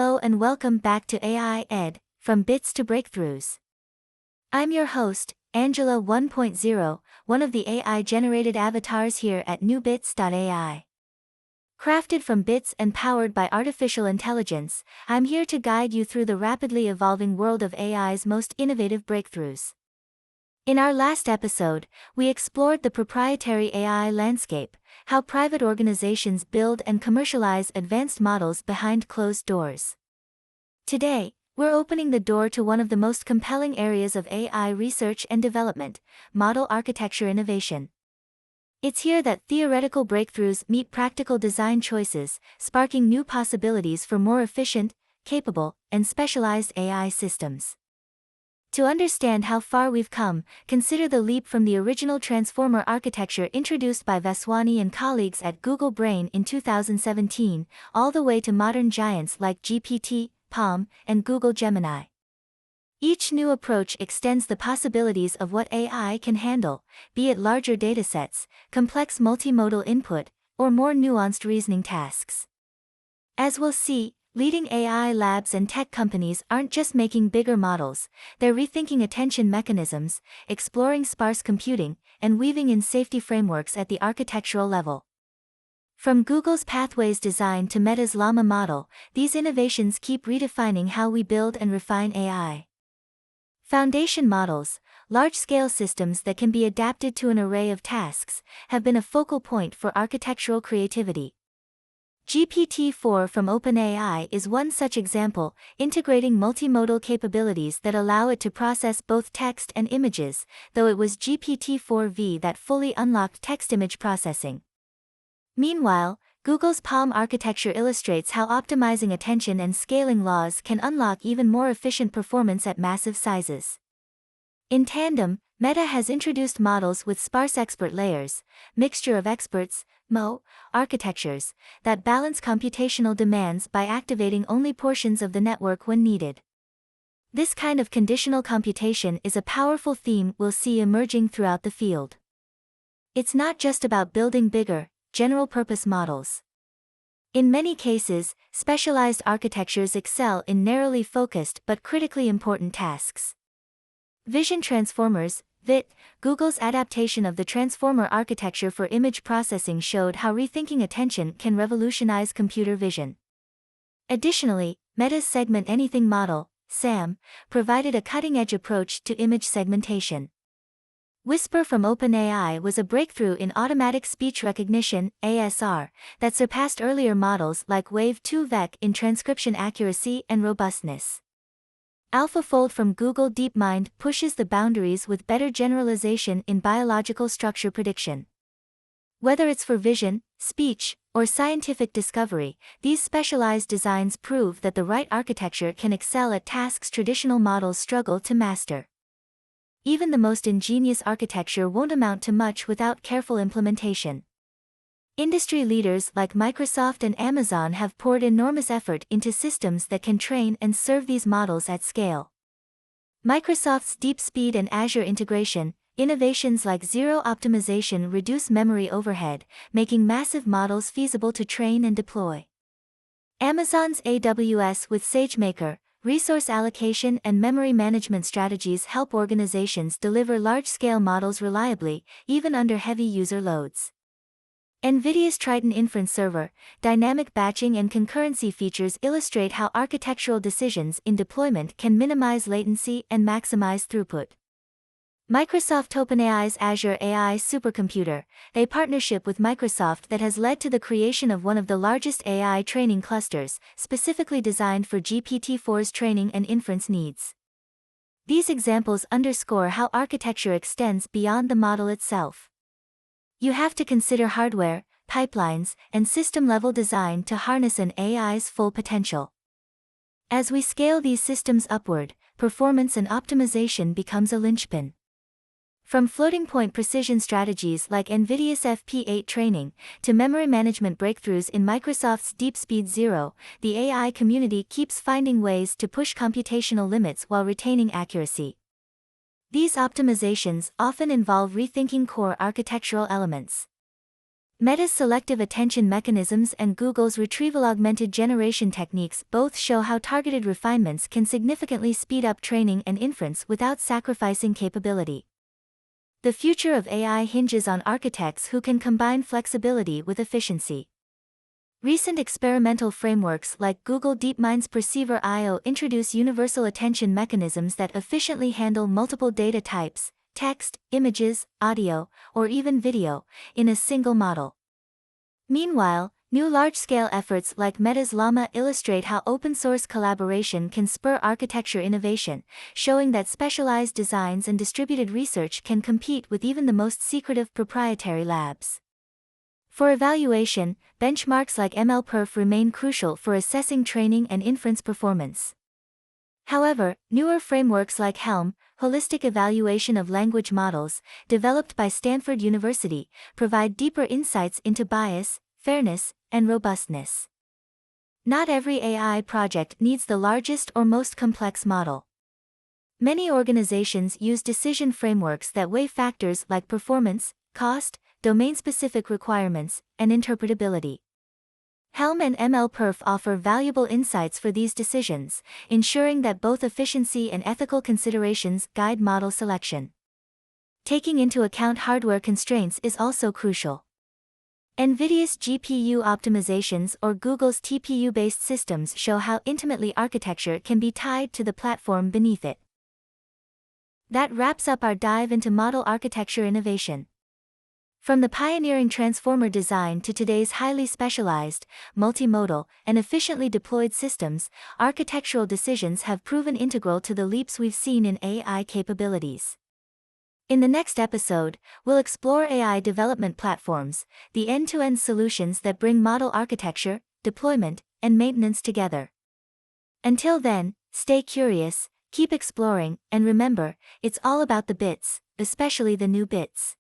Hello and welcome back to AI Ed, from bits to breakthroughs. I'm your host, Angela 1.0, one of the AI-generated avatars here at newbits.ai. Crafted from bits and powered by artificial intelligence, I'm here to guide you through the rapidly evolving world of AI's most innovative breakthroughs. In our last episode, we explored the proprietary AI landscape, how private organizations build and commercialize advanced models behind closed doors. Today, we're opening the door to one of the most compelling areas of AI research and development, model architecture innovation. It's here that theoretical breakthroughs meet practical design choices, sparking new possibilities for more efficient, capable, and specialized AI systems. To understand how far we've come, consider the leap from the original transformer architecture introduced by Vaswani and colleagues at Google Brain in 2017, all the way to modern giants like GPT, Palm, and Google Gemini. Each new approach extends the possibilities of what AI can handle, be it larger datasets, complex multimodal input, or more nuanced reasoning tasks. As we'll see, leading AI labs and tech companies aren't just making bigger models, they're rethinking attention mechanisms, exploring sparse computing, and weaving in safety frameworks at the architectural level. From Google's Pathways design to Meta's Llama model, these innovations keep redefining how we build and refine AI. Foundation models, large-scale systems that can be adapted to an array of tasks, have been a focal point for architectural creativity. GPT-4 from OpenAI is one such example, integrating multimodal capabilities that allow it to process both text and images, though it was GPT-4v that fully unlocked text-image processing. Meanwhile, Google's Palm architecture illustrates how optimizing attention and scaling laws can unlock even more efficient performance at massive sizes. In tandem, Meta has introduced models with sparse expert layers, mixture of experts, MO, architectures, that balance computational demands by activating only portions of the network when needed. This kind of conditional computation is a powerful theme we'll see emerging throughout the field. It's not just about building bigger, general-purpose models. In many cases, specialized architectures excel in narrowly focused but critically important tasks. Vision Transformers, VIT, Google's adaptation of the transformer architecture for image processing showed how rethinking attention can revolutionize computer vision. Additionally, Meta's Segment Anything model, SAM, provided a cutting-edge approach to image segmentation. Whisper from OpenAI was a breakthrough in automatic speech recognition, ASR, that surpassed earlier models like Wave 2 VEC in transcription accuracy and robustness. AlphaFold from Google DeepMind pushes the boundaries with better generalization in biological structure prediction. Whether it's for vision, speech, or scientific discovery, these specialized designs prove that the right architecture can excel at tasks traditional models struggle to master. Even the most ingenious architecture won't amount to much without careful implementation. Industry leaders like Microsoft and Amazon have poured enormous effort into systems that can train and serve these models at scale. Microsoft's DeepSpeed and Azure integration, innovations like zero optimization reduce memory overhead, making massive models feasible to train and deploy. Amazon's AWS with SageMaker, resource allocation and memory management strategies help organizations deliver large-scale models reliably, even under heavy user loads. NVIDIA's Triton Inference Server, dynamic batching and concurrency features illustrate how architectural decisions in deployment can minimize latency and maximize throughput. Microsoft OpenAI's Azure AI Supercomputer, a partnership with Microsoft that has led to the creation of one of the largest AI training clusters, specifically designed for GPT-4's training and inference needs. These examples underscore how architecture extends beyond the model itself. You have to consider hardware, pipelines, and system-level design to harness an AI's full potential. As we scale these systems upward, performance and optimization becomes a linchpin. From floating-point precision strategies like NVIDIA's FP8 training, to memory management breakthroughs in Microsoft's DeepSpeed Zero, the AI community keeps finding ways to push computational limits while retaining accuracy. These optimizations often involve rethinking core architectural elements. Meta's selective attention mechanisms and Google's retrieval-augmented generation techniques both show how targeted refinements can significantly speed up training and inference without sacrificing capability. The future of AI hinges on architects who can combine flexibility with efficiency. Recent experimental frameworks like Google DeepMind's Perceiver.io introduce universal attention mechanisms that efficiently handle multiple data types, text, images, audio, or even video, in a single model. Meanwhile, new large-scale efforts like Meta's Llama illustrate how open-source collaboration can spur architecture innovation, showing that specialized designs and distributed research can compete with even the most secretive proprietary labs. For evaluation, benchmarks like MLPerf remain crucial for assessing training and inference performance. However, newer frameworks like Helm, holistic evaluation of language models, developed by Stanford University, provide deeper insights into bias, fairness, and robustness. Not every AI project needs the largest or most complex model. Many organizations use decision frameworks that weigh factors like performance, cost, domain-specific requirements, and interpretability. Helm and MLPerf offer valuable insights for these decisions, ensuring that both efficiency and ethical considerations guide model selection. Taking into account hardware constraints is also crucial. NVIDIA's GPU optimizations or Google's TPU-based systems show how intimately architecture can be tied to the platform beneath it. That wraps up our dive into model architecture innovation. From the pioneering transformer design to today's highly specialized, multimodal, and efficiently deployed systems, architectural decisions have proven integral to the leaps we've seen in AI capabilities. In the next episode, we'll explore AI development platforms, the end-to-end solutions that bring model architecture, deployment, and maintenance together. Until then, stay curious, keep exploring, and remember, it's all about the bits, especially the new bits.